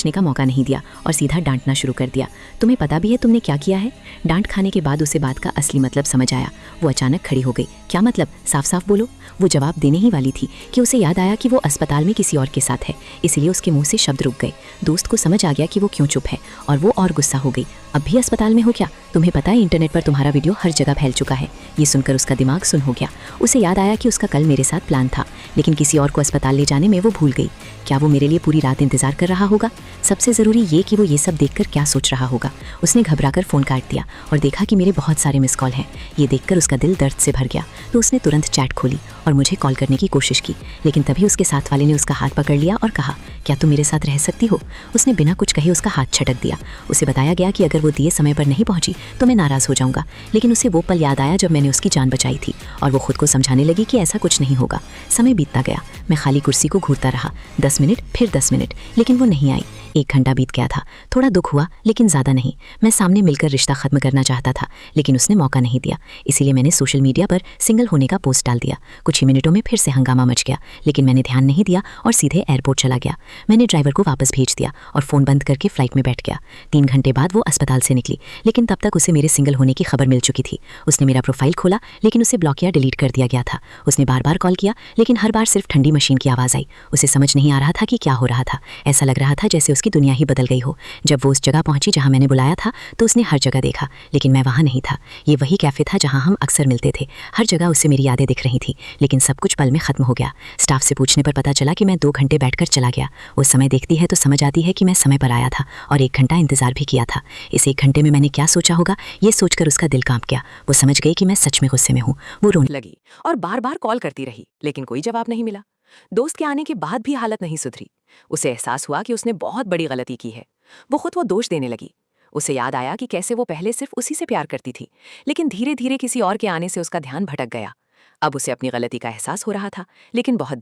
सोचने का मौका नहीं दिया और सीधा डांटना शुरू कर दिया। तुम्हें पता भी है तुमने क्या किया है? डांट खाने के बाद उसे बात का असली मतलब समझ आया। वो अचानक खड़ी हो गई। क्या मतलब? साफ साफ बोलो। वो जवाब देने ही वाली थी कि उसे याद आया कि वो अस्पताल में किसी और के साथ है, इसलिए उसके मुंह से शब्द रुक गए। दोस्त को समझ आ गया कि वो क्यों चुप है और वो और गुस्सा हो गई। अब भी अस्पताल में हो क्या? तुम्हें पता है इंटरनेट पर तुम्हारा वीडियो हर जगह फैल चुका है। ये सुनकर उसका दिमाग सुन हो गया। उसे याद आया कि उसका कल मेरे साथ प्लान था, लेकिन किसी और को अस्पताल ले जाने में वो भूल गई। क्या वो मेरे लिए पूरी रात इंतजार कर रहा होगा? सबसे ज़रूरी ये कि वो ये सब देखकर क्या सोच रहा होगा। उसने घबराकर फ़ोन काट दिया और देखा कि मेरे बहुत सारे मिस कॉल हैं। ये देखकर उसका दिल दर्द से भर गया, तो उसने तुरंत चैट खोली और मुझे कॉल करने की कोशिश की, लेकिन तभी उसके साथ वाले ने उसका हाथ पकड़ लिया और कहा, क्या तुम मेरे साथ रह सकती हो? उसने बिना कुछ कहे उसका हाथ छटक दिया। उसे बताया गया कि अगर वो दिए समय पर नहीं पहुंची तो मैं नाराज़ हो जाऊंगा, लेकिन उसे वो पल याद आया जब मैंने उसकी जान बचाई थी और वो खुद को समझाने लगी कि ऐसा कुछ नहीं होगा। समय बीतता गया। मैं खाली कुर्सी को घूरता रहा। 10 मिनट, फिर 10 मिनट, लेकिन वो नहीं आई। 1 घंटा बीत गया था। थोड़ा दुख हुआ, लेकिन ज़्यादा नहीं। मैं सामने मिलकर रिश्ता ख़त्म करना चाहता था, लेकिन उसने मौका नहीं दिया। इसीलिए मैंने सोशल मीडिया पर सिंगल होने का पोस्ट डाल दिया। कुछ ही मिनटों में फिर से हंगामा मच गया, लेकिन मैंने ध्यान नहीं दिया और सीधे एयरपोर्ट चला गया। मैंने ड्राइवर को वापस भेज दिया और फ़ोन बंद करके फ्लाइट में बैठ गया। 3 घंटे बाद वो अस्पताल से निकली, लेकिन तब तक उसे मेरे सिंगल होने की खबर मिल चुकी थी। उसने मेरा प्रोफाइल खोला, लेकिन उसे ब्लॉक या डिलीट कर दिया गया था। उसने बार बार कॉल किया, लेकिन हर बार सिर्फ ठंडी मशीन की आवाज़ आई। उसे समझ नहीं आ रहा था कि क्या हो रहा था। ऐसा लग रहा था जैसे उसकी दुनिया ही बदल गई हो। जब वो उस जगह पहुंची जहां मैंने बुलाया था, तो उसने हर जगह देखा, लेकिन मैं वहां नहीं था। ये वही कैफ़े था जहां हम अक्सर मिलते थे। हर जगह उसे मेरी यादें दिख रही थी, लेकिन सब कुछ पल में ख़त्म हो गया। स्टाफ से पूछने पर पता चला कि मैं 2 घंटे बैठकर चला गया। वो समय देखती है तो समझ आती है कि मैं समय पर आया था और 1 घंटा इंतज़ार भी किया था। इस 1 घंटे में मैंने क्या सोचा होगा, ये सोचकर उसका दिल कांप गया। वो समझ गई कि मैं सच में गुस्से में हूँ। वो रोने लगी और बार बार कॉल करती रही, लेकिन कोई जवाब नहीं मिला। दोस्त के आने के बाद भी हालत नहीं सुधरी। उसे एहसास हुआ कि उसने बहुत बड़ी गलती की है। वो खुद को दोष देने लगी। उसे याद आया कि कैसे वो पहले सिर्फ उसी से प्यार करती थी, लेकिन धीरे धीरे किसी और के आने से उसका ध्यान भटक गया। अब उसे अपनी गलती का एहसास हो रहा था, लेकिन बहुत